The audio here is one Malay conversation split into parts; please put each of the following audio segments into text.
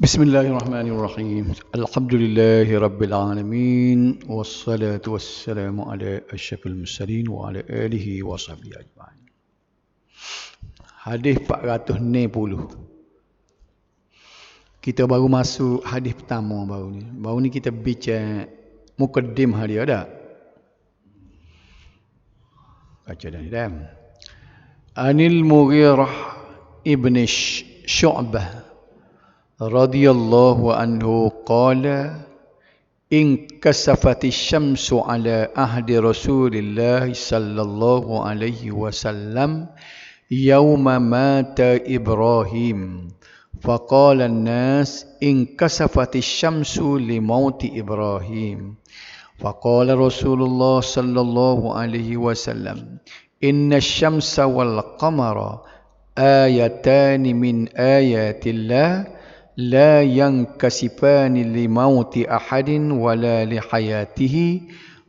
Bismillahirrahmanirrahim. Alhamdulillahirabbil wassalatu wassalamu ala asyrafil mursalin wa ala alihi wa sahbihi ajma'in. Hadis 460. Kita baru masuk hadis pertama baru ni. Baru ni kita bincang mukaddim hari ada. Baca dah ni dah. Anil Mughirah ibn Syu'bah radhiyallahu anhu qala in kasafati syamsu ala ahdi Rasulillah sallallahu alaihi wasallam yawma mata Ibrahim faqala an-nas in kasafati syamsu li mauti Ibrahim faqala Rasulullah sallallahu alaihi wasallam inna asy-syamsa wal qamara ayatani min ayatillah لا ينكسفان لموت أحد ولا لحياته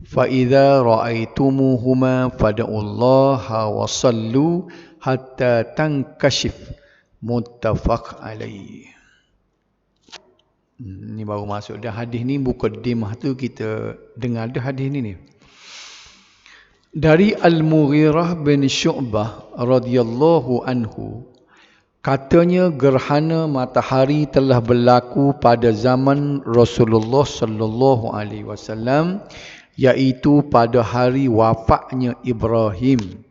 فإذا رأيتموهما فادعوا الله وصلوا حتى تنكشف متفق عليه. Ni baru masuk dah hadis ni, mukadimah tu kita dengar dah hadis ni. Dari Al-Mughirah bin Syu'bah radhiyallahu anhu, katanya gerhana matahari telah berlaku pada zaman Rasulullah sallallahu alaihi wasallam, iaitu pada hari wafatnya Ibrahim.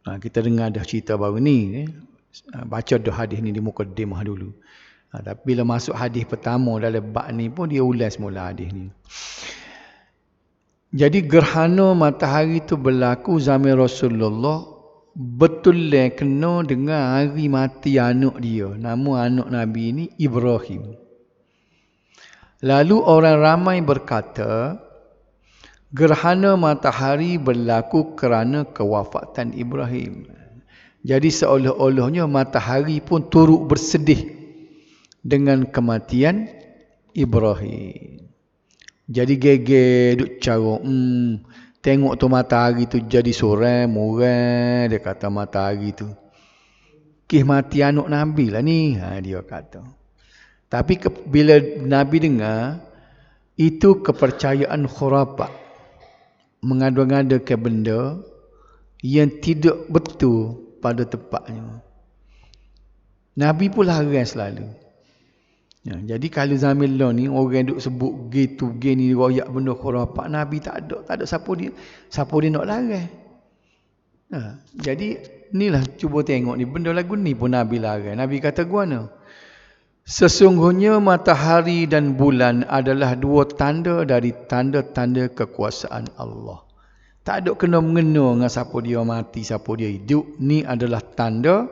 Kita dengar dah cerita baru ni. Baca dah hadis ni di mukadimah dulu. Tapi bila masuk hadis pertama dalam bab ni pun dia ulas mula hadis ni. Jadi gerhana matahari tu berlaku zaman Rasulullah, betul kena dengan hari mati anak dia. Nama anak Nabi ni Ibrahim. Lalu orang ramai berkata, gerhana matahari berlaku kerana kewafatan Ibrahim. Jadi seolah-olahnya matahari pun turut bersedih dengan kematian Ibrahim. Jadi geger duk cara tengok tu matahari tu jadi sorai, murai, dia kata matahari tu. Kih mati anak Nabi lah ni, dia kata. Tapi bila Nabi dengar, itu kepercayaan khurafat. Mengada-ngada ke benda yang tidak betul pada tempatnya. Nabi pun larang selalu. Jadi kalau zaman lah ni orang duk sebut gitu gini royak benda khurafat, Nabi tak ada siapa dia nak larang. Jadi inilah cuba tengok ni benda lagu ni pun Nabi larang. Nabi kata guana, sesungguhnya matahari dan bulan adalah dua tanda dari tanda-tanda kekuasaan Allah. Tak ada kena mengena dengan siapa dia mati, siapa dia hidup. Ni adalah tanda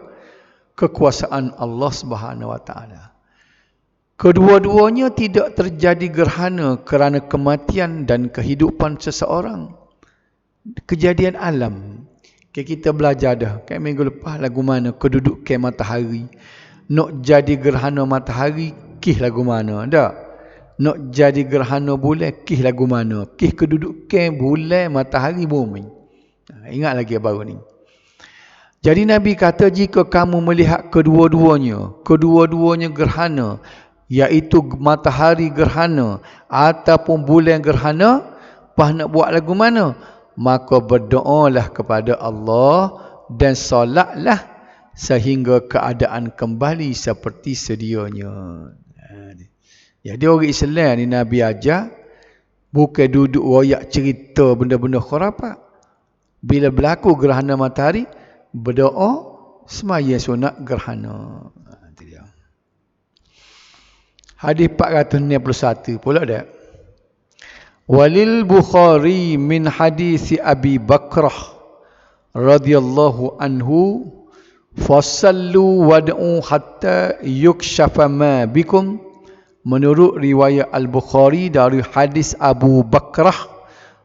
kekuasaan Allah Subhanahu Wa Taala. Kedua-duanya tidak terjadi gerhana kerana kematian dan kehidupan seseorang. Kejadian alam. Kita belajar dah. Kayak minggu lepas lagu mana kedudukan matahari. Nak jadi gerhana matahari, kih lagu mana? Tak? Nak jadi gerhana bulan, kih lagu mana? Kih kedudukan bulan, matahari, bumi. Ingat lagi baru ni. Jadi Nabi kata jika kamu melihat kedua-duanya gerhana, iaitu matahari gerhana ataupun bulan gerhana, apa nak buat lagu mana? Maka berdoalah kepada Allah dan solatlah sehingga keadaan kembali seperti sedianya. Jadi orang Islam ni Nabi ajar bukan duduk royak cerita benda-benda khurafat. Bila berlaku gerhana matahari, berdoa semaya sunat gerhana. Hadis 461 pula dah. Walil Bukhari min hadis Abi Bakrah radhiyallahu anhu fasallu wad'u hatta yukshafa ma bikum. Menurut riwayat Al-Bukhari dari hadis Abu Bakrah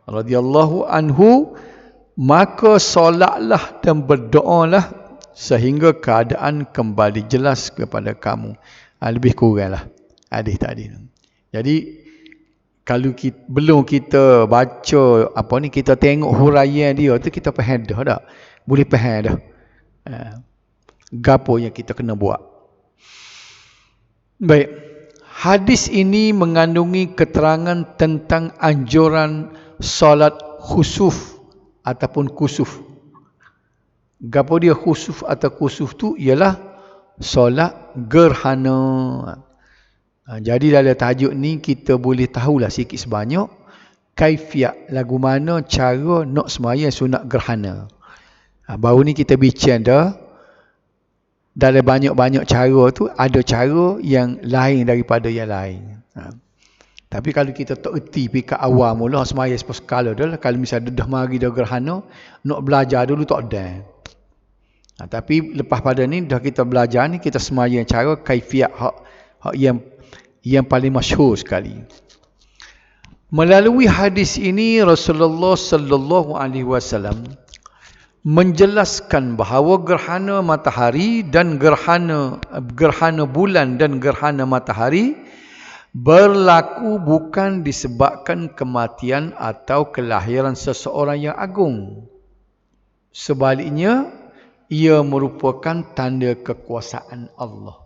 radhiyallahu anhu, maka solatlah dan berdoalah sehingga keadaan kembali jelas kepada kamu. Lebih kuranglah hadis tadi. Jadi kalau belum kita baca kita tengok huraian dia tu, kita faham dah tak? Boleh faham dah. Gapo yang kita kena buat. Baik. Hadis ini mengandungi keterangan tentang anjuran solat khusuf ataupun kusuf. Gapo dia khusuf atau kusuf tu ialah solat gerhana. Jadi dalam tajuk ni kita boleh tahulah sikit sebanyak kaifiat lagu mana cara nak sembahyang sunat gerhana. Baru ni kita bincang dah. Dalam banyak-banyak cara tu ada cara yang lain daripada yang lain. Tapi kalau kita tak erti pergi ke awal mula sembahyang sekala dah, kalau misalnya dah mari dah gerhana, nak belajar dulu tak ada. Tapi lepas pada ni dah kita belajar ni, kita sembahyang cara kaifiat hak yang paling masyhur sekali. Melalui hadis ini Rasulullah sallallahu alaihi wasallam menjelaskan bahawa gerhana matahari dan gerhana bulan dan gerhana matahari berlaku bukan disebabkan kematian atau kelahiran seseorang yang agung. Sebaliknya, ia merupakan tanda kekuasaan Allah.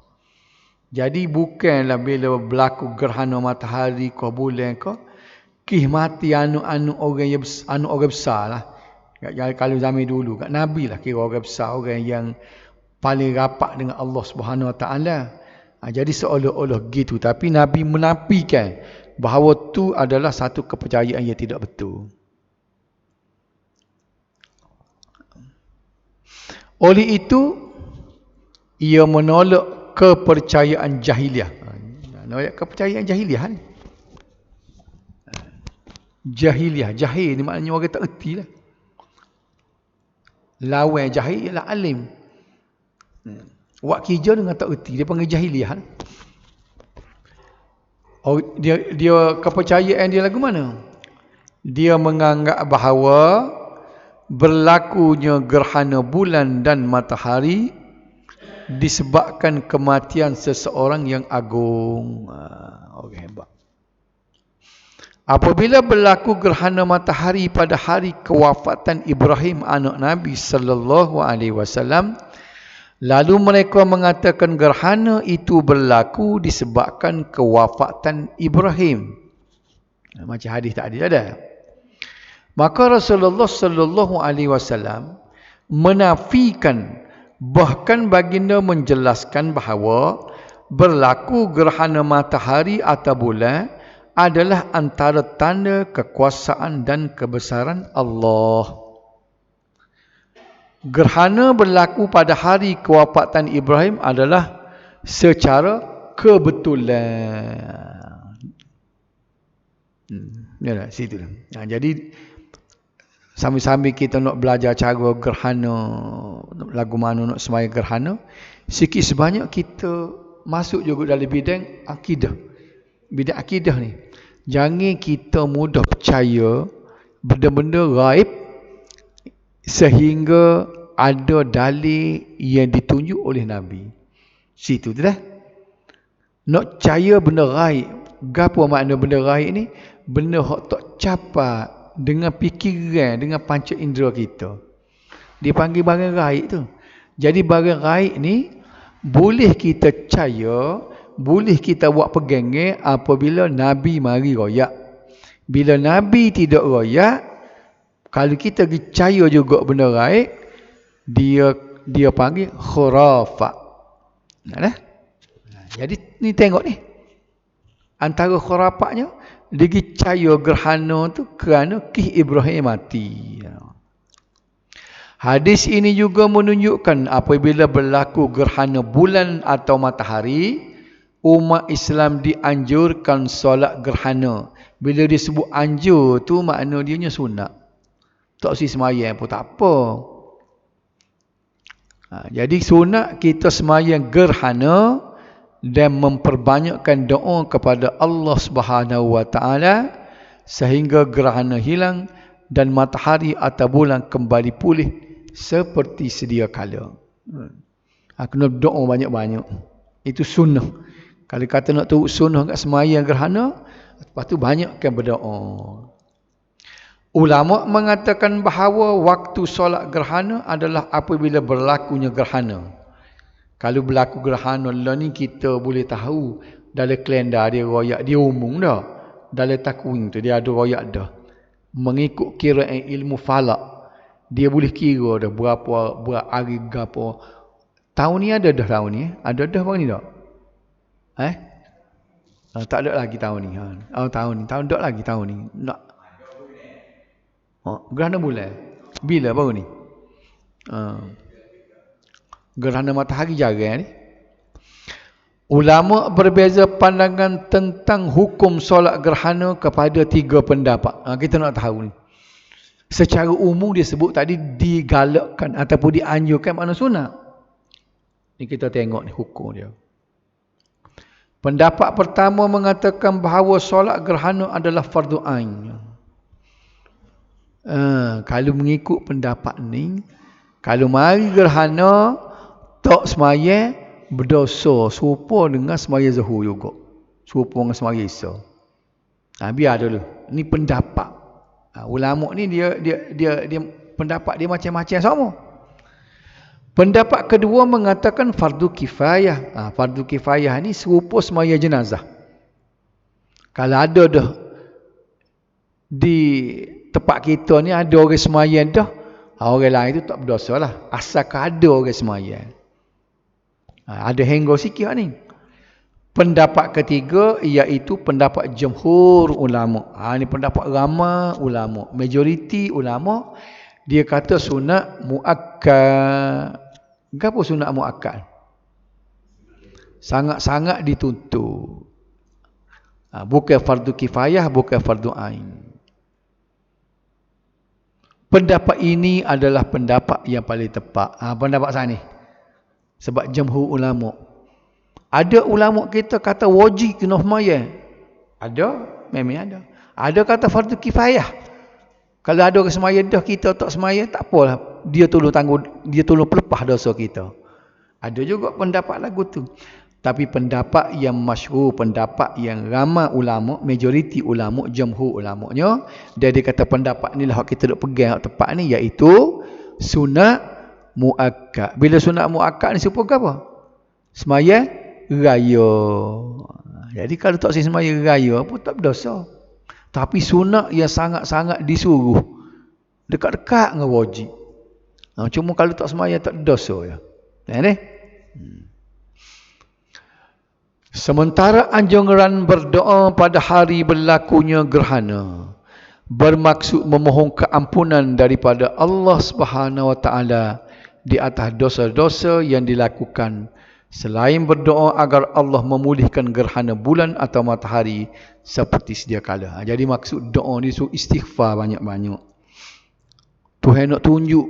Jadi bukanlah bila berlaku gerhana matahari ke bulan ke, mati anu orang besar lah. Kalau zaman dulu kat Nabi lah kira orang besar, orang yang paling rapat dengan Allah Subhanahu Wa Taala. Jadi seolah-olah gitu, tapi Nabi menafikan bahawa tu adalah satu kepercayaan yang tidak betul. Oleh itu ia menolak kepercayaan jahiliah. Menolak kepercayaan jahiliah ni. Jahil ni maknanya orang tak erti lah. Lawan jahil ialah alim. Wak kerja dengan tak erti, dia panggil jahiliah. Dia kepercayaan dia lagu mana? Dia menganggap bahawa berlakunya gerhana bulan dan matahari disebabkan kematian seseorang yang agung. Orang hebat. Apabila berlaku gerhana matahari pada hari kewafatan Ibrahim anak Nabi sallallahu alaihi wasallam, lalu mereka mengatakan gerhana itu berlaku disebabkan kewafatan Ibrahim. Macam hadis tadi ada. Maka Rasulullah sallallahu alaihi wasallam menafikan, bahkan baginda menjelaskan bahawa berlaku gerhana matahari atau bulan adalah antara tanda kekuasaan dan kebesaran Allah. Gerhana berlaku pada hari kewafatan Ibrahim adalah secara kebetulan. Ya, situ. Jadi sambil-sambil kita nak belajar cara gerhana, lagu mana nak sembahyang gerhana, sikit sebanyak kita masuk juga dalam bidang akidah. Bidang akidah ni, jangan kita mudah percaya benda-benda gaib sehingga ada dalil yang ditunjuk oleh Nabi. Situ tu dah. Nak percaya benda gaib. Gapo makna benda gaib ni? Benda hak tak capai dengan fikiran, dengan panca indera kita. Dia panggil barang gaib tu. Jadi barang gaib ni boleh kita percaya, boleh kita buat pegangan apabila Nabi mari royak. Bila Nabi tidak royak, kalau kita percaya juga benda gaib, dia panggil khurafat. Nah, jadi ni tengok ni. Antara khurafatnya, dia percaya gerhana tu kerana Ibrahim mati. Hadis ini juga menunjukkan apabila berlaku gerhana bulan atau matahari, umat Islam dianjurkan solat gerhana. Bila disebut anjur tu makna dia sunat. Tak usah sembahyang pun tak apa. Jadi sunat kita sembahyang gerhana dan memperbanyakkan doa kepada Allah Subhanahu Wa Taala sehingga gerhana hilang dan matahari atau bulan kembali pulih seperti sedia kala. Kena doa banyak-banyak. Itu sunnah. Kalau kata nak tahu sunnah kat sembahyang gerhana, lepas tu banyakkan berdoa. Ulama mengatakan bahawa waktu solat gerhana adalah apabila berlakunya gerhana. Kalau berlaku gerhana lah ni kita boleh tahu Dalam kalender dia royak, dia umum dah. Dalam takwim tu dia ada royak dah. Mengikut kiraan ilmu falak, dia boleh kira dah berapa hari gapo. Tahun ni ada dah tahun ni. Ada dah bang ni tak? Tak ada lagi tahun ni. Tahun ni. Tahun tak lagi tahun ni. Nak. Gerhana bulan. Bila baru ni? Gerhana matahari jarang ni. Ulama berbeza pandangan tentang hukum solat gerhana kepada 3 pendapat. Kita nak tahu ni. Secara umum dia sebut tadi digalakkan ataupun dianjurkan makna sunat. Ni kita tengok ni hukum dia. Pendapat pertama mengatakan bahawa solat gerhana adalah fardu ain. Kalau mengikut pendapat ni, kalau mari gerhana tak semaya berdosa serupa dengan semaya zuhur juga. Serupa dengan semaya isya. Biar dulu. Ni pendapat. Ulama ni dia pendapat dia macam-macam sama. Pendapat kedua mengatakan fardu kifayah. Fardu kifayah ni serupa semaya jenazah. Kalau ada dah di tempat kita ni ada orang sembahyang dah, orang lain tu tak berdosa lah. Asalkan ada orang sembahyang. Ada henggo sikit ni. Pendapat ketiga iaitu pendapat jumhur ulama. Ni pendapat ramai ulama. Majoriti ulama dia kata sunat muakkad. Apa sunat muakkad? Sangat-sangat dituntut. Bukan fardu kifayah, bukan fardu ain. Pendapat ini adalah pendapat yang paling tepat. Pendapat saya ni. Sebab jumhur ulama. Ada ulama kita kata wajib kena sembahyang. Ada, memang ada. Ada kata fardu kifayah. Kalau ada orang sembahyang dah, kita tak sembahyang, tak apalah. Dia tolong pelepah dosa kita. Ada juga pendapat lagu tu. Tapi pendapat yang masyhur, pendapat yang ramai ulama, majoriti ulama, jumhur ulamanya, dia kata pendapat ni lah kita duk pegang tepat ni, iaitu sunat muakkad. Bila sunat muakkad ni serupa apa? Sembahyang raya. Jadi kalau tak sembahyang raya pun tak berdosa. Tapi sunat yang sangat-sangat disuruh, dekat-dekat dengan wajib. Cuma kalau tak sembahyang tak berdosa ya. Sementara anjuran berdoa pada hari berlakunya gerhana bermaksud memohon keampunan daripada Allah Subhanahu Wa Taala di atas dosa-dosa yang dilakukan, selain berdoa agar Allah memulihkan gerhana bulan atau matahari seperti sedia kala. Jadi maksud doa ni suruh istighfar banyak-banyak. Tuhan nak tunjuk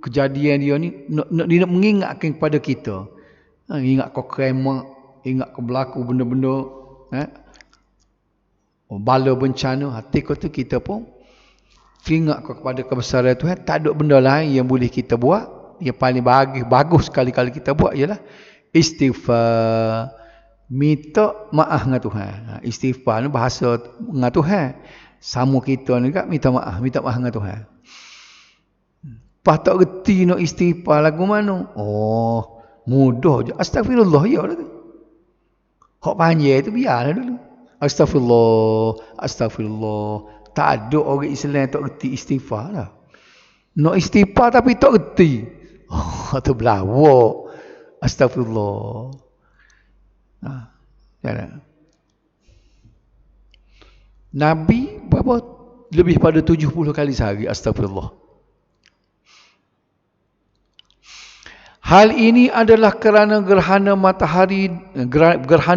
kejadian dia ni, dia nak mengingatkan kepada kita. Ingat kau keremak, ingat kau berlaku benda-benda bala bencana, hati kau tu kita pun ingat kau kepada kebesaran Tuhan. Tak ada benda lain yang boleh kita buat. Yang paling bagus sekali-kali kita buat ialah istighfar, minta maaf dengan Tuhan. Istighfar ni bahasa dengan Tuhan. Sama kita ni kan minta maaf dengan Tuhan. Pas tak reti nak istighfar lagu mana? Mudah je. Astagfirullah ya lah tu. Hak panjang tu biarlah dulu. Astagfirullah. Tak ada orang Islam tak reti istighfar lah. Nak istighfar tapi tak reti. Tu berlawak. Astagfirullah. Nabi berapa? Lebih pada 70 kali sehari astagfirullah. Hal ini adalah kerana gerhana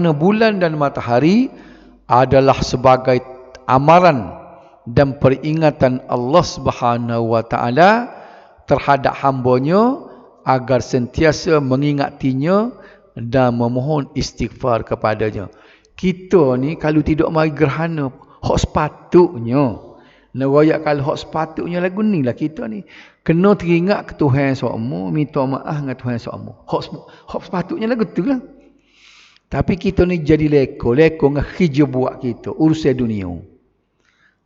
bulan dan matahari adalah sebagai amaran dan peringatan Allah Subhanahu Wa Taala terhadap hamba-Nya agar sentiasa mengingatinya dan memohon istighfar kepadanya. Kita ni kalau tidak mari gerhana, hak sepatutnya nerayak kalau hak sepatutnya lagu ni lah kita ni kena teringat ke Tuhan sokmo, minta maaf dengan Tuhan sokmo. Hak sepatutnya lagu tu lah. Tapi kita ni jadi leko dengan kerja buat kita, urusan dunia.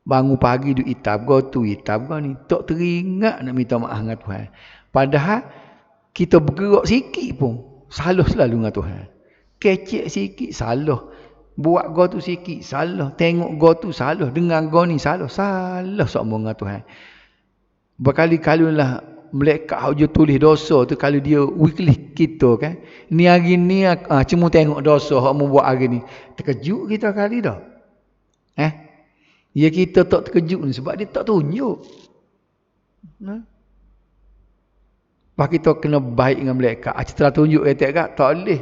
Bangun pagi duk itab tu itab ni, tak teringat nak minta maaf dengan Tuhan. Padahal kita bergerak sikit pun salah selalu dengan Tuhan. Kecek sikit salah. Buat go tu sikit, salah. Tengok go tu, salah. Dengar go ni, salah. Salah semua dengan Tuhan. Berkali-kali lah malaikat hujur tulis dosa tu kalau dia weekly kita kan. Ni hari ni cuma tengok dosa hak mu buat hari ni. Terkejut kita kali dah. Ya kita tak terkejut ni sebab dia tak tunjuk. Lepas kita kena baik dengan malaikat. Setelah tunjuk kata tak boleh.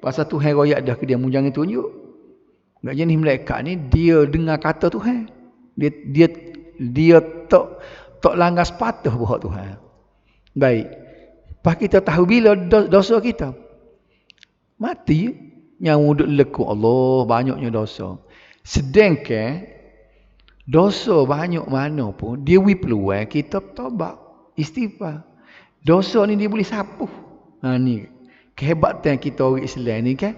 Pasal Tuhan royak dah ke dia mu jangan tunjuk. Enggak jenis malaikat ni dia dengar kata Tuhan. Dia tak langgar sepatah buat Tuhan. Baik. Lepas kita tahu bila dosa kita. Mati. Yang duduk lekuk Allah banyaknya dosa. Sedangkan dosa banyak mana pun dia peluang kita taubat, istighfar. Dosa ni dia boleh sapuh. Ni kehebatan kita orang Islam ni kan.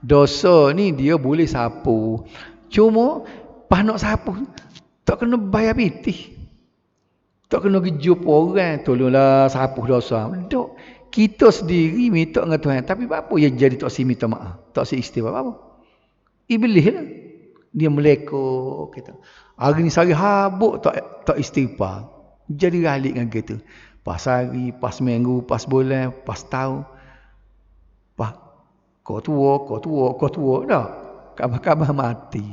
Dosa ni dia boleh sapuh. Cuma pas nak sapuh tak kena bayar pitih. Tak kena gejup orang tolonglah sapuh dosa. Dok kita sendiri minta dengan Tuhan. Tapi apa yang jadi tak si minta maaf? Tak si istighfar apa? Iblis lah. Dia melekok kita. Hari ni sehari habuk tak istighfar. Jadi galik dengan kita. Pas hari, pas minggu, pas bulan, pas tahun. Pas kau tua dah. Kabar-kabar mati.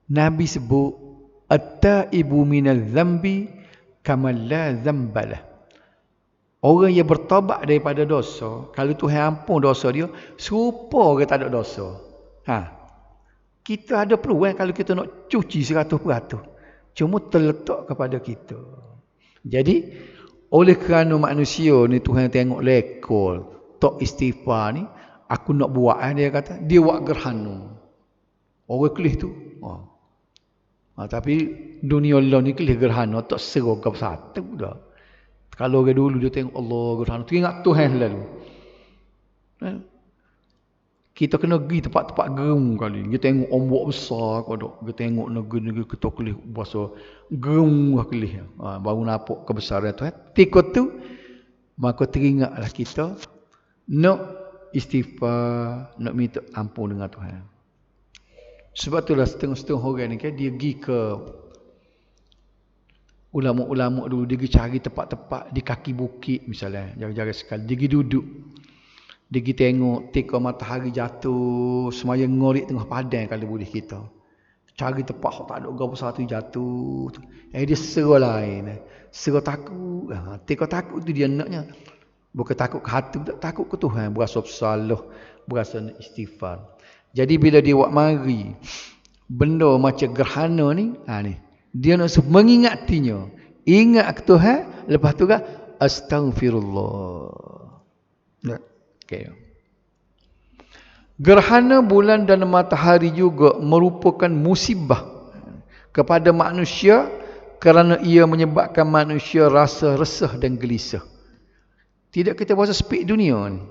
Nabi sebut at-taibu minal dhanbi kama la dhanbalah. Orang yang bertobat daripada dosa, kalau Tuhan ampun dosa dia, serupa orang tak ada dosa. Kita ada peluang kalau kita nak cuci 100%. Cuma terletak kepada kita. Jadi, oleh kerana manusia ni Tuhan tengok lekol, tak istighfar ni, aku nak buat dia kata, dia buat gerhana. Orang kelih tu. Tapi dunia Allah ni kelih gerhana, tak seragam satu dah. Kalau orang dulu dia tengok Allah gerhana, tu ingat Tuhan lalu. Kita kena pergi tempat-tempat gerung kali. Kita tengok ombak besar kau dok. Kita tengok negeri-negeri kita kelih bahasa gerung kelih. Baru nampak kebesaran Tuhan. Tikut tu maka teringatlah kita nak istighfar, nak minta ampun dengan Tuhan. Sebab itulah setengah-setengah orang ni kan dia pergi ke ulama-ulama dulu, dia pergi cari tempat-tempat di kaki bukit misalnya, jaga-jaga sekali. Dia pergi duduk. Dia pergi tengok tika matahari jatuh, semaya ngorik tengah padang kalau boleh kita. Cari tempat yang tak ada gapa satu jatuh. Dia seru lain. Seru takut. Tika takut tu dia naknya. Bukan takut ke hati, takut ke Tuhan. Berasa bersalah, berasa istighfar. Jadi bila dia buat mari, benda macam gerhana ni, dia nak mengingatinya. Ingat ke Tuhan, lepas tu kan, astaghfirullah. Okay. Gerhana bulan dan matahari juga merupakan musibah kepada manusia kerana ia menyebabkan manusia rasa resah dan gelisah. Tidak kita bahasa spek dunia ni.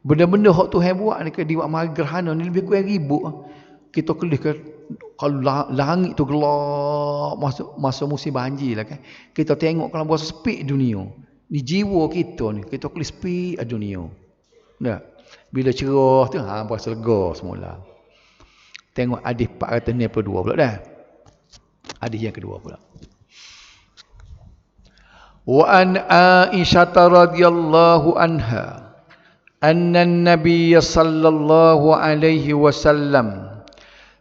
Benda-benda hak Tuhan buat ni ke diwak mari gerhana ni lebih kurang ribut. Kita kelih ke kalau langit tu gelap masa musim banjir lah kan. Kita tengok kalau bahasa spek dunia. Di jiwa kita ni kita kelih spek dunia. Nah, bila cerah tu berasa lega semula. Tengok hadis 492 pula dah. Hadis yang kedua pula. Wa an Aisyah radhiyallahu anha anna an-nabiy sallallahu alaihi wasallam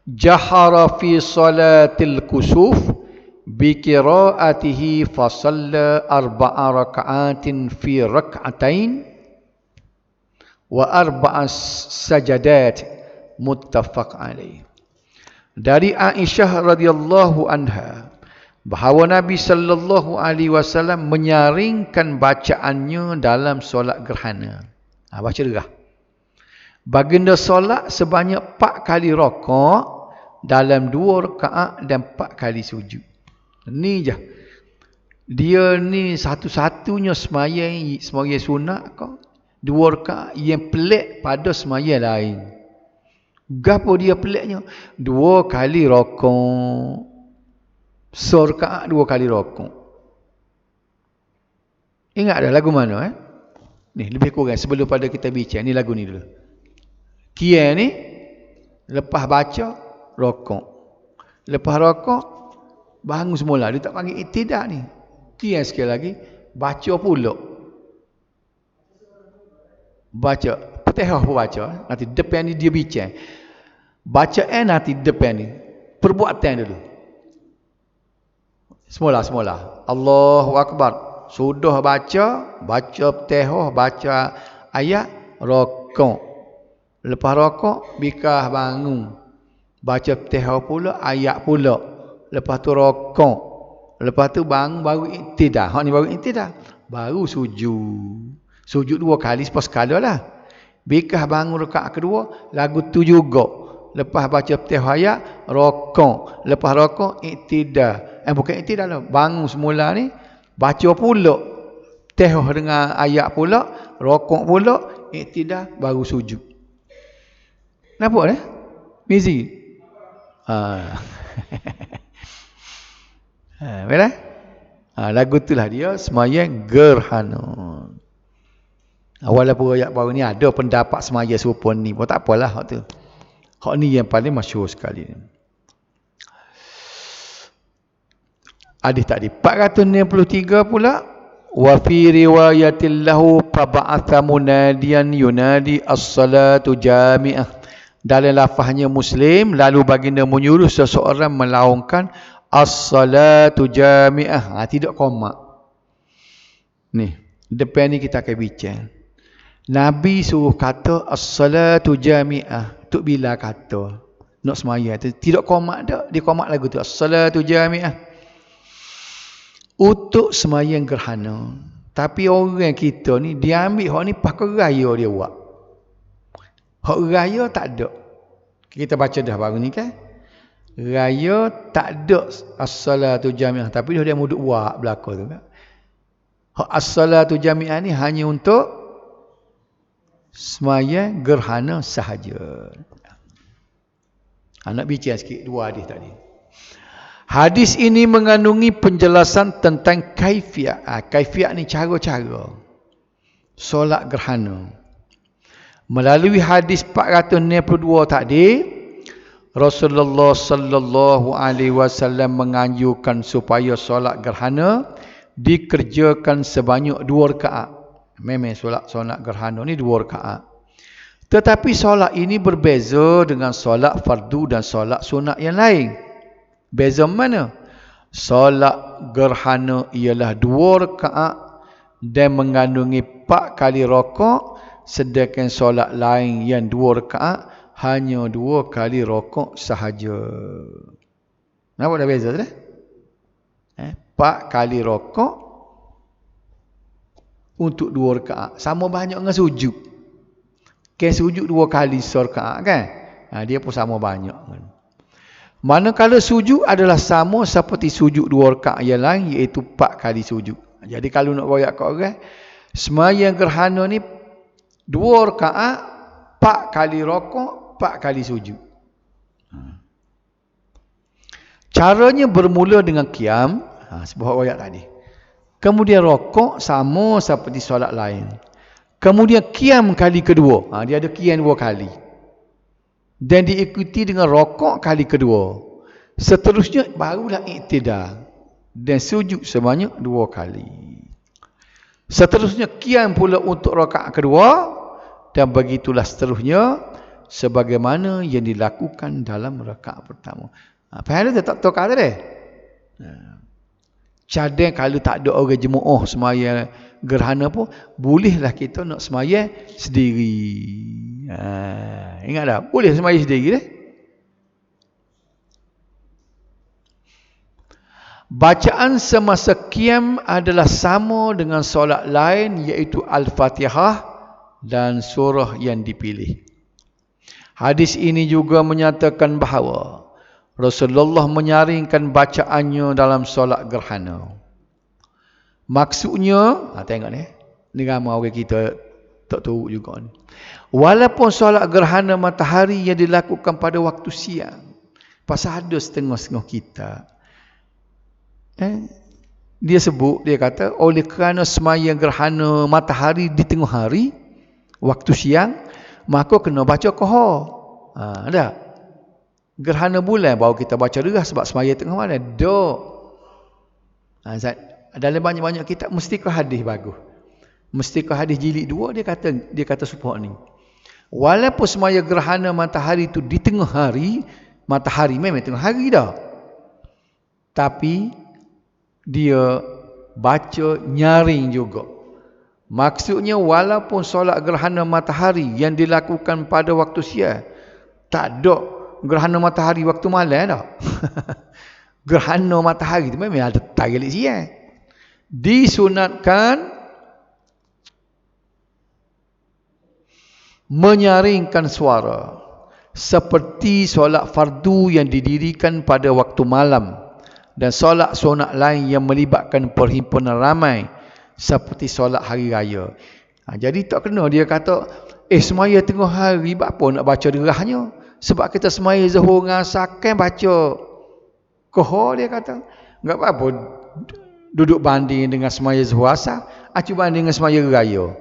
jahara fi salatil kusuf bi qiraatihi fa shalla 4 raka'atin fi rak'atain wa 4 sajadat muttafaq alaih. Dari Aisyah radhiyallahu anha bahawa Nabi sallallahu alaihi wasallam menyaringkan bacaannya dalam solat gerhana. Baca derah. Baginda solat sebanyak 4 kali rakaat dalam 2 rakaat dan 4 kali sujud. Ni je. Dia ni satu-satunya sembahyang sunat kau. 2 rakaat yang pelik pada sembahyang lain. Gapo dia peliknya? 2 kali rakaat. Rakaat 2 kali rakaat. Ingat dah lagu mana Ni lebih kurang sebelum pada kita bincang ni lagu ni dulu. Kian ni Lepas baca, rokok. Lepas rokok, bangun semula. Dia tak panggil iktidak ni. Kian sekali lagi, baca pula. Baca. Petihah pun baca. Nanti depan ni dia bincang. Baca nanti depan ni. Perbuatan dulu. Semula. Allahu Akbar. Sudah baca petihah, baca ayat, rokok. Lepas rokok, bikah bangun. Baca petihah pula, ayat pula. Lepas tu rokok. Lepas tu bangun baru iktidah. Hak ni baru iktidah. Baru sujud. Sujud 2 kali sekali lah. Bikah bangun rakaat kedua, lagu tu juga. Lepas baca petihah ayat, rokok. Lepas rokok, iktidah. Bukan iktidah lah. Bangun semula ni, baca pula. Petihah dengan ayat pula, rokok pula, iktidah, baru sujud. Nampak dah? Mizi. Betul? Lagu itulah dia sembahyang gerhana. Walaupun ayat baru ni ada pendapat sembahyang serupa ni pun tak apalah hak tu. Hak ni yang paling masyhur sekali. Hadis tadi 463 pula, wa fi riwayatil lahu fab'atha munadiyan yunadi as-salatu jami'ah. Dalam lafaznya Muslim, lalu baginda menyuruh seseorang melaungkan as-salatu jami'ah. Tidak koma. Ni, depan ni kita akan bincang. Nabi suruh kata as-salatu jami'ah. Tu bila kata nak semaya tu tidak koma dak, dia koma lagu tu as-salatu jami'ah. Untuk sembahyang gerhana. Tapi orang kita ni dia ambil hak ni pakai raya dia buat. Hak raya tak ada. Kita baca dah baru ni kan. Raya tak ada as-salatu jami'ah, tapi dia muduk buat belaka tu kan. Hak as-salatu jami'ah ni hanya untuk sembahyang gerhana sahaja. Nak bincang sikit 2 hadis tadi. Hadis ini mengandungi penjelasan tentang kaifiat. Kaifiat ni cara-cara solat gerhana. Melalui hadis 462 tadi, Rasulullah sallallahu alaihi wasallam menganjurkan supaya solat gerhana dikerjakan sebanyak 2 rakaat. Memang solat gerhana ni 2 rakaat. Tetapi solat ini berbeza dengan solat fardu dan solat sunat yang lain. Beza mana? Solat gerhana ialah 2 rakaat dan mengandungi 4 kali rokok, sedangkan solat lain yang 2 rakaat hanya 2 kali rokok sahaja. Nampak dah beza tu dah? 4 kali rokok untuk 2 rakaat. Sama banyak dengan sujud. Kan sujud 2 kali serakaat kan? Dia pun sama banyak kan. Manakala sujud adalah sama seperti sujud 2 rakaat yang lain, iaitu 4 kali sujud. Jadi kalau nak royak kat orang, sembahyang gerhana ni 2 rakaat, 4 kali rokok, 4 kali sujud. Caranya bermula dengan qiyam, sebuah royak tadi. Kemudian rokok sama seperti solat lain. Kemudian qiyam kali kedua. Dia ada qiyam 2 kali. Dan diikuti dengan rokok kali kedua. Seterusnya barulah iktidah. Dan sujud sebanyak 2 kali. Seterusnya qiyam pula untuk rakaat kedua. Dan begitulah seterusnya sebagaimana yang dilakukan dalam rakaat pertama. Faham tak tahu kata dia? Cadang kalau tak ada orang jemaah sembahyang gerhana pun, bolehlah kita nak sembahyang sendiri. Ingat tak? Boleh sembahyang sendiri dah. Bacaan semasa qiyam adalah sama dengan solat lain, iaitu Al-Fatihah dan surah yang dipilih. Hadis ini juga menyatakan bahawa Rasulullah menyaringkan bacaannya dalam solat gerhana. Maksudnya, tengok ni. Ni ramai orang kita tak tahu juga ni. Walaupun solat gerhana matahari yang dilakukan pada waktu siang. Pasal ada setengah-setengah kita. Dia sebut, dia kata, oleh kerana sembahyang gerhana matahari di tengah hari, waktu siang, maka kena baca qahar. Ada? Gerhana bulan baru kita baca derah sebab semaya tengah malam. Dok. Dalam banyak-banyak kitab mesti ke hadis bagus. Mesti ke hadis jilid 2 dia kata support ni. Walaupun semaya gerhana matahari itu di tengah hari, matahari memang tengah hari dah. Tapi dia baca nyaring juga. Maksudnya walaupun solat gerhana matahari yang dilakukan pada waktu siang, tak ada gerhana matahari waktu malam dah. Gerhana matahari itu memang ada tarik siang. Disunatkan menyaringkan suara seperti solat fardu yang didirikan pada waktu malam dan solat sunat lain yang melibatkan perhimpunan ramai seperti solat hari raya. Jadi tak kena dia kata semaya tengah hari apa nak baca derahnya, sebab kita semaya zuhur dengan asar kan baca kohor, dia kata enggak apa-apa duduk banding dengan semaya zuhur asar, cuba banding dengan semaya raya.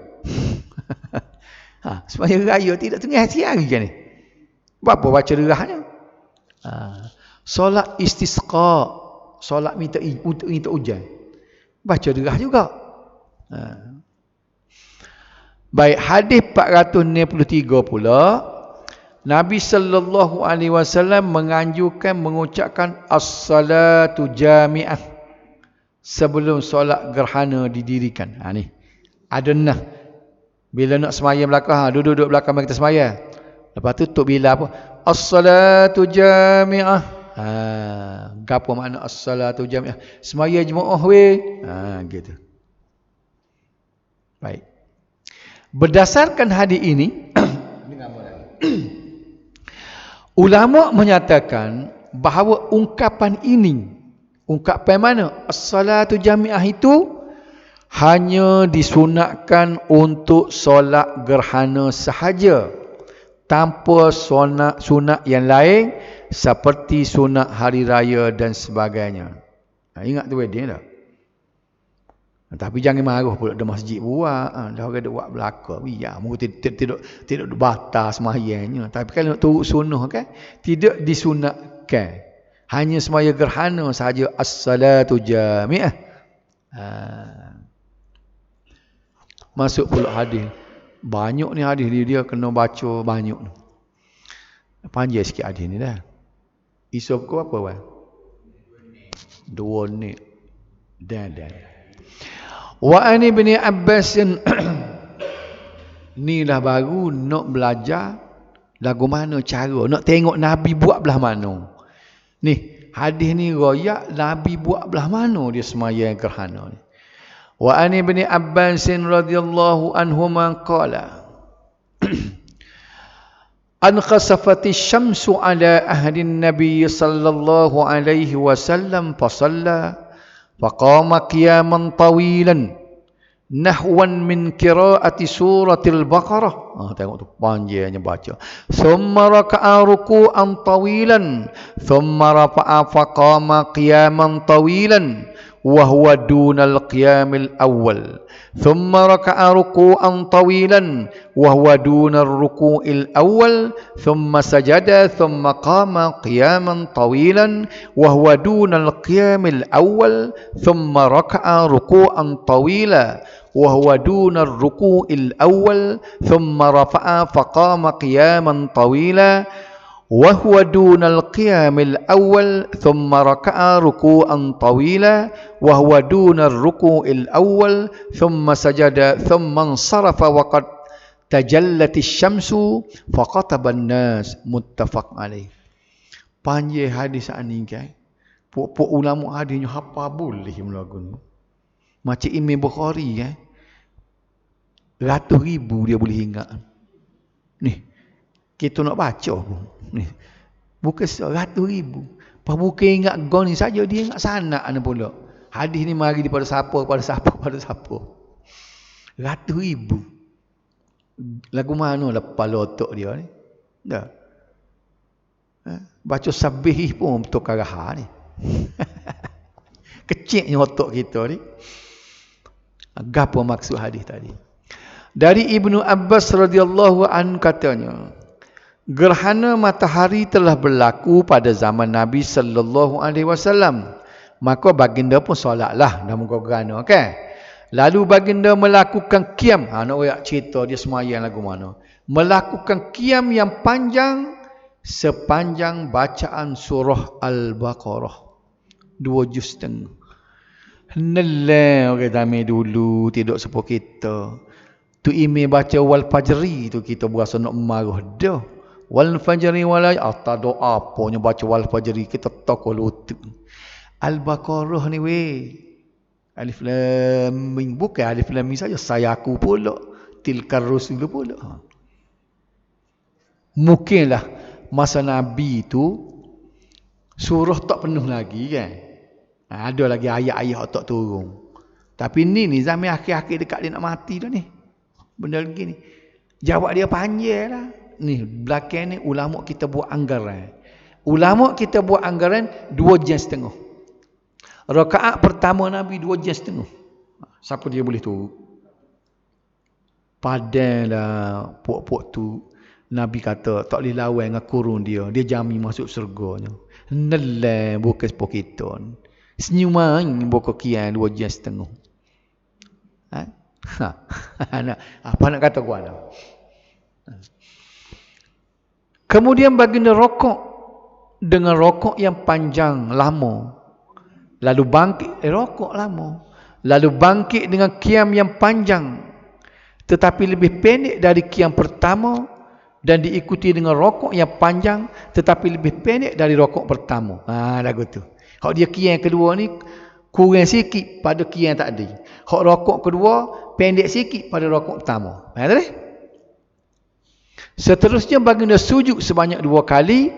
Semaya raya tidak tengah hari kan ni, apa baca derahnya. Solat istisqa, solat minta hujan, baca derah juga. Baik, hadis 493 pula, Nabi sallallahu alaihi wasallam menganjurkan mengucapkan as-salatu jami'ah sebelum solat gerhana didirikan. Ni ada nah, bila nak semaya belakang, duduk belakang kita semaya. Lepas tu tok bila apa? As-salatu jami'ah. Gapo makna as-salatu jami'ah? Semaya jemaah weh. Gitu. Baik. Berdasarkan hadis ini, ulama menyatakan bahawa ungkapan ini, ungkapan mana? As-salatu jami'ah itu hanya disunatkan untuk solat gerhana sahaja, tanpa sunat yang lain seperti sunat hari raya dan sebagainya. Ingat tu wedding dah. Tapi jangan marah pula ada masjid buat. Dah orang buat belaka. Ya, mungkin tidak batas sembahyangnya. Tapi kalau nak turut sunnah kan, tidak disunatkan. Hanya semaya gerhana sahaja as-salatu jami'ah. Masuk pula hadis. Banyak ni hadis dia kena baca banyak. Panjang sikit hadis ni dah. Isu kau apa wan? 2 ni. Dan. Wa an ibn Abbas ni dah baru nak belajar lagu mana cara nak tengok Nabi buat belah mana. Ni hadis ni royak Nabi buat belah mana dia sembahyang gerhana ni. Wa an ibn Abbas radhiyallahu anhuma qala an khasafati syamsu ala ahli nabi sallallahu alaihi wasallam fa shalla faqama qiyaman tawilan nahwan min qiraati suratil baqarah. Tengok tu panjangnya baca. Thumma raka'a ruku'an tawilan thumma rafa'a faqama qiyaman tawilan wa huwa dunal qiyamil awwal thumma raka'a ruku'an tawilan wa huwa dunar ruku'il awwal thumma sajada thumma qama qiyaman tawilan wa huwa dunal qiyamil awwal thumma raka'a ruku'an tawila wa huwa dunar ruku'il awwal thumma rafa'a faqama qiyaman tawila وهو دون القيام الأول ثم ركع ركوعا طويلا وهو دون الركوع الأول ثم سجد ثم انصرف وقد تجلت الشمس فخطب الناس متفق عليه. Panjang hadis ni kan. Pok ulama hadisnya hafal boleh melagun. Macam Imam Bukhari kan. Ratus ribu dia boleh ingat. Ni kita nak baca pun. Ni. Bukan 100,000. Pas bukan ingat gol ni saja, dia ingat sanak ni pula. Hadis ni mari daripada siapa. 100,000. Lagu mana lepas otak dia ni? Dah. Baca sabih pun betul karah ni. Kecilnya otak kita ni. Apa maksud hadis tadi? Dari Ibnu Abbas radhiyallahu anhu katanya, Gerhana matahari telah berlaku pada zaman Nabi sallallahu alaihi wasallam. Maka baginda pun solatlah dalam muka gerhana, kan? Lalu baginda melakukan qiyam. Nak royak cerita dia semayang lagu mana. Melakukan qiyam yang panjang sepanjang bacaan surah Al-Baqarah. 2 juz setengah. Nelah orang kami dulu tidur sepuh kita. Tu ime baca wal fajri tu kita berasa nak marah dah. Wal fajri wala tak doa apanya baca wal fajri kita takut lutut. Al-Baqarah ni weh. Alif lam mim bukan alif lam mim saja saya aku pula. Tilkar rusul pula. Mungkinlah masa Nabi tu surah tak penuh lagi kan. Ada lagi ayat-ayat tak turun. Tapi ni zaman akhir-akhir dekat dia nak mati dah ni. Benda begini. Jawab dia panjang lah. Ni belakang ni ulama kita buat anggaran. Ulama kita buat anggaran 2 jam setengah. Rakaat pertama Nabi 2 jam setengah. Siapa dia boleh turun? Padahlah puak-puak tu Nabi kata tak boleh lawan dengan kurun dia. Dia jamin masuk surganya. Nelah bukan sepuluh kita. Senyuman buka kian 2 jam setengah. Apa nak kata gua dah. Kemudian baginda rokok dengan rokok yang panjang lama. Lalu bangkit rokok lama. Lalu bangkit dengan qiyam yang panjang tetapi lebih pendek dari qiyam pertama dan diikuti dengan rokok yang panjang tetapi lebih pendek dari rokok pertama. Lagu tu. Kalau dia qiyam kedua ni kurang sikit pada qiyam tadi. Hak rokok kedua pendek sikit pada rokok pertama. Faham tak? Seterusnya baginda sujud sebanyak 2 kali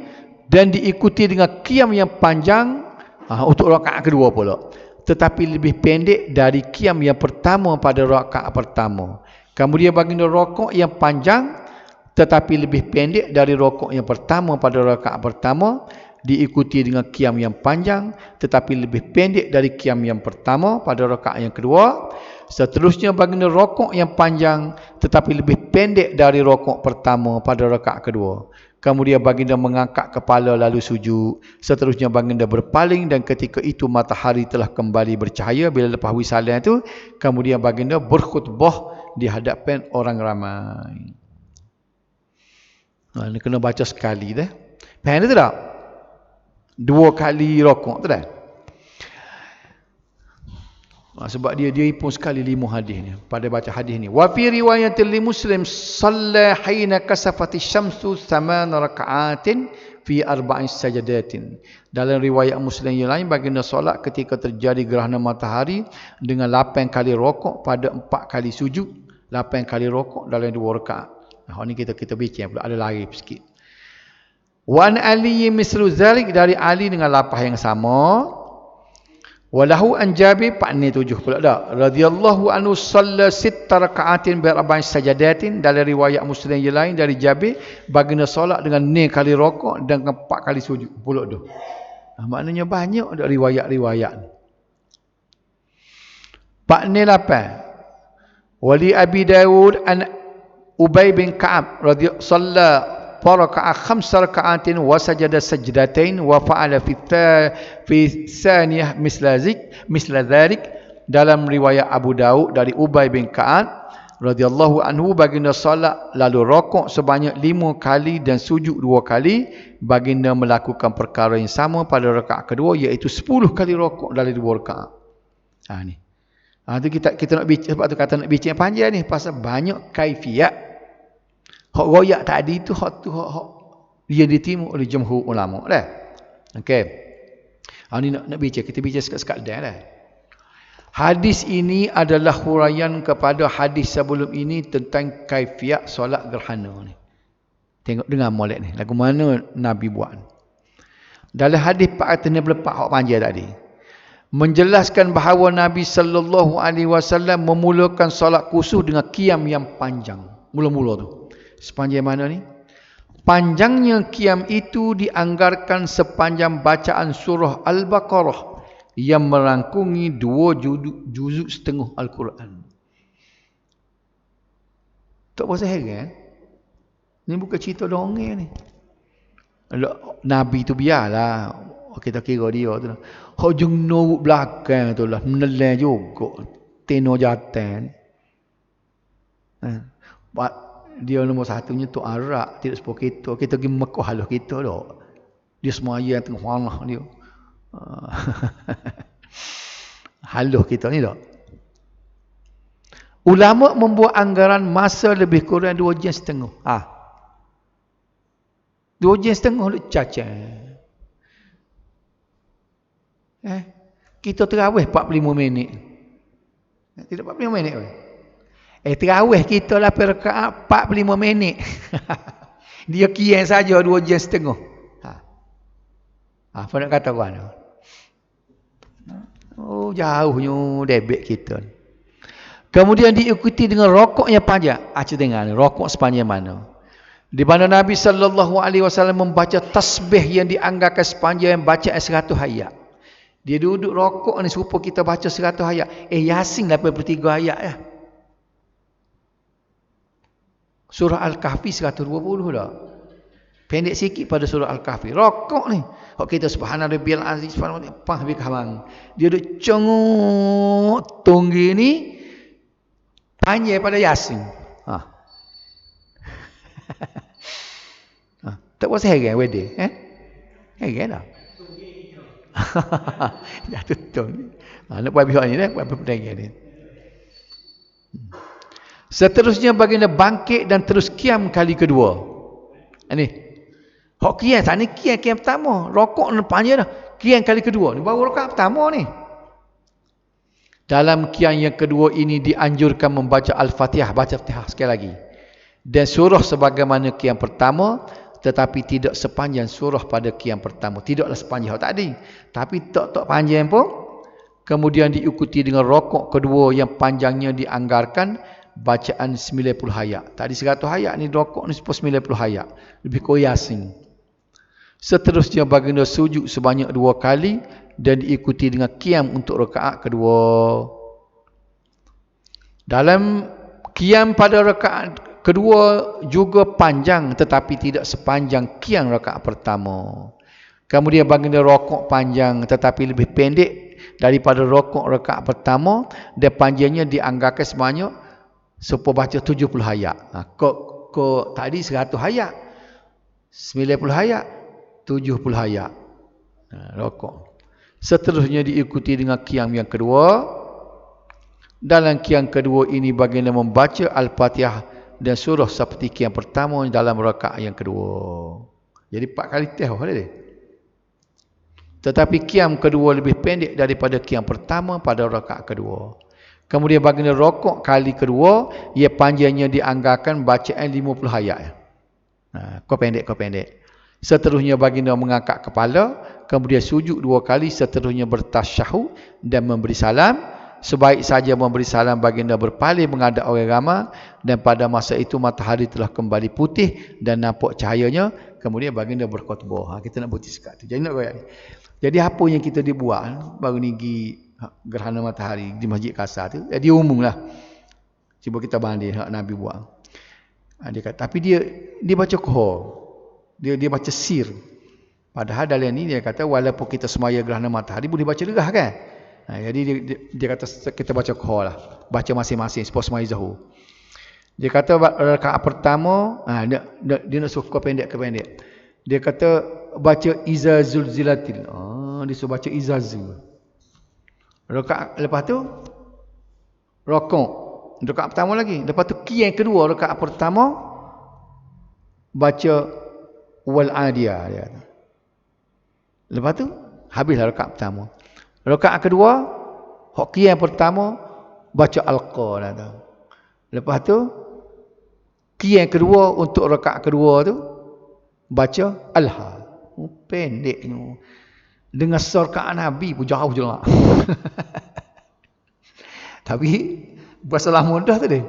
dan diikuti dengan qiyam yang panjang untuk rakaat kedua pula. Tetapi lebih pendek dari qiyam yang pertama pada rakaat pertama. Kemudian baginda rokok yang panjang tetapi lebih pendek dari rokok yang pertama pada rakaat pertama. Diikuti dengan qiyam yang panjang tetapi lebih pendek dari qiyam yang pertama pada rakaat yang kedua. Seterusnya baginda rokok yang panjang tetapi lebih pendek dari rokok pertama pada rakaat kedua. Kemudian baginda mengangkat kepala lalu sujud. Seterusnya baginda berpaling dan ketika itu matahari telah kembali bercahaya bila lepas wisalan itu. Kemudian baginda berkhutbah di hadapan orang ramai. Ini kena baca sekali dah. Faham tu tak? 2 kali rokok tu dah. Sebab dia pun sekali 5 hadis ni. Pada baca hadis ni. Wa fi riwayatil li Muslim shalla hina kasafati syamsu 8 raka'atin fi 4 sajadatin. Dalam riwayat Muslim yang lain baginda solat ketika terjadi gerhana matahari dengan 8 kali rokok pada 4 kali sujud. 8 kali rokok dalam 2 rakaat. Ni kita bincang pula ada lari sikit. Wan Ali mislu zalik dari Ali dengan lapah yang sama. Walahu an Jabir pakni 7 pula dah. Radhiyallahu anhu shalla 6 rakaatin bi 4 sajadatin. Dalam riwayat Muslim yang lain dari Jabir baginda solat dengan 6 kali rokok dan 4 kali sujud pula dah. Maknanya banyak ada riwayat-riwayat. Pakni 8. Wali Abi Dawud an Ubay bin Ka'ab radhiyallahu shalla faraka'a 5 raka'atin wa sajada sajdatain wa fa'ala fi thaniyah misla dhalik. Dalam riwayat Abu Daud dari Ubay bin Ka'ab radhiyallahu anhu baginda salat lalu rokok sebanyak 5 kali dan sujud 2 kali. Baginda melakukan perkara yang sama pada rakaat kedua iaitu 10 kali rokok dalam 2 rakaat. Ni. Tu kita nak bincang sebab tu kata nak bincang panjang ni pasal banyak kaifiat. Hak royak tadi tu hak dia diterima oleh jumhur ulama dah. Okey. Ni nak bincang, kita bincang sekat-sekat dah. Hadis ini adalah huraian kepada hadis sebelum ini tentang kaifiat solat gerhana ni. Tengok dengar molek ni, lagu mana Nabi buat. Dalam hadis 464 hak panjang tadi. Menjelaskan bahawa Nabi sallallahu alaihi wasallam memulakan solat kusuf dengan qiyam yang panjang. Mula-mula tu. Sepanjang mana ni? Panjangnya qiyam itu dianggarkan sepanjang bacaan surah Al-Baqarah yang merangkungi 2 juzuk setengah Al-Quran. Tak pasal heran? Ni bukan cerita dongeng ni. Nabi tu biarlah. Kita kira dia tu lah. Hujung nurut belakang tu lah. Menelan juga. Teno jatan. Dia nombor satunya tu Arak. Tidak seperti kita. Kita pergi Mekah halus kita tak. Dia semaya tengah panah dia. Halus kita ni tak. Ulama membuat anggaran masa lebih kurang 2 jam setengah. 2 jam setengah lu cacat. Kita terawih 45 minit. Tidak 45 minit. Terawih kita 8 rakaat 45 minit. Dia kian saja 2 jam setengah. Apa nak kata kawan? Oh, jauhnya debit kita. Kemudian diikuti dengan rokok yang panjang. Kita tengok rokok sepanjang mana. Di mana Nabi SAW membaca tasbih yang dianggarkan sepanjang bacaan 100 ayat. Dia duduk rokok ni serupa kita baca 100 ayat. Yasin 83 ayat ya. Surah Al-Kahfi 120 dah. Pendek sikit pada surah Al-Kahfi. Rokok ni. Kalau kita subhanarabbiyal azim subhanallah pah habis kawan. Dia duduk cengok tunggu ni panjang pada Yasin. Tak puas heran wedding, heran dah. Dah tutup ni. Nak buat pihak ni dah, buat pertandingan ni. Seterusnya baginda bangkit dan terus qiyam kali kedua. Ini. Hok qiyam tak ni qiyam pertama. Rokok panjang dah. Qiyam kali kedua. Ni baru rakaat pertama ni. Dalam qiyam yang kedua ini dianjurkan membaca Al-Fatihah, baca Fatihah sekali lagi. Dan surah sebagaimana qiyam pertama, tetapi tidak sepanjang surah pada qiyam pertama. Tidaklah sepanjang tadi. Tapi tak panjang pun. Kemudian diikuti dengan rokok kedua yang panjangnya dianggarkan bacaan 90 ayat. Tadi 100 ayat ni rokok ni 90 ayat. Lebih kurang Yasin. Seterusnya baginda sujud sebanyak 2 kali dan diikuti dengan qiyam untuk rakaat kedua. Dalam qiyam pada rakaat kedua juga panjang tetapi tidak sepanjang qiyam rakaat pertama. Kemudian baginda rokok panjang tetapi lebih pendek daripada rokok rakaat pertama dan panjangnya dianggarkan sebanyak supaya baca 70 ayat. Kok tadi 100 ayat. 90 ayat, 70 ayat. Rokok. Seterusnya diikuti dengan qiyam yang kedua. Dalam qiyam kedua ini baginda membaca Al-Fatihah dan surah seperti qiyam pertama dalam rakaat yang kedua. Jadi 4 kali teh dia. Tetapi qiyam kedua lebih pendek daripada qiyam pertama pada rakaat kedua. Kemudian baginda rokok kali kedua, ia panjangnya dianggarkan bacaan 50 ayat. Kau pendek. Seterusnya baginda mengangkat kepala, kemudian sujud 2 kali, seterusnya bertasyahud dan memberi salam. Sebaik saja memberi salam baginda berpaling menghadap orang ramai dan pada masa itu matahari telah kembali putih dan nampak cahayanya. Kemudian baginda berkhutbah. Kita nak bukti sekat tu. Jadi nak goyak ni. Jadi apa yang kita dibuat baru ni pergi gerhana matahari di Masjid Kasar tu, dia umum lah. Cuba kita banding hak Nabi buat. Dia kata, tapi dia baca qahar. Dia baca sir. Padahal dalam ni dia kata walaupun kita semaya gerhana matahari boleh baca derah kan? Jadi dia kata kita baca qahar lah. Baca masing-masing supaya semaya zuhur. Dia kata rakaat pertama, dia nak suruh pendek. Dia kata baca iza zulzilatil. Dia suruh baca iza zul. Rakaat lepas tu rokok. Rakaat pertama lagi. Lepas tu qiyam kedua rakaat pertama baca wal adiyah dia kata. Lepas tu habislah rakaat pertama. Rakaat kedua hak qiyam pertama baca alqa dah. Lepas tu qiyam kedua untuk rakaat kedua tu baca alha. Pendeknya. Dengan rakaat Nabi pun jauh je lah. Tapi bersalah mudah tu dia.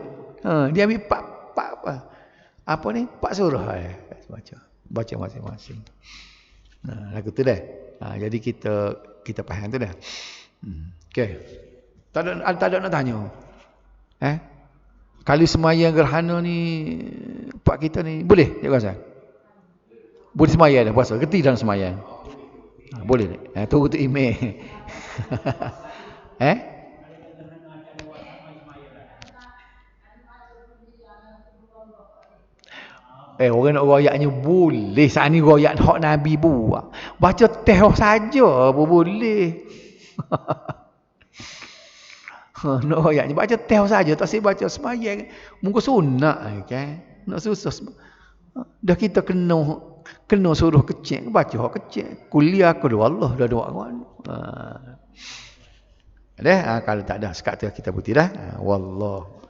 Dia ambil 4 surah baca masing-masing. Lagu tu dah. Jadi kita faham tu dah. Okey. Tak ada nak tanya. Kalau semayang gerhana ni pak kita ni boleh tak rasa? Boleh semayang dah puasa, geti dalam semayang. Boleh tak? Tunggu tu email. Orang nak royaknya boleh. Saat ni royak hak Nabi buat. Baca teh saja pun boleh. Nak royaknya baca teh saja, tak saya baca semayang. Muka sunat kan. Nak susah. Dah kita kena suruh kecil, baca hak kecil. Kuliah kedua Allah dah doa kan. Kalau tak ada sekat tu kita putih dah. Wallah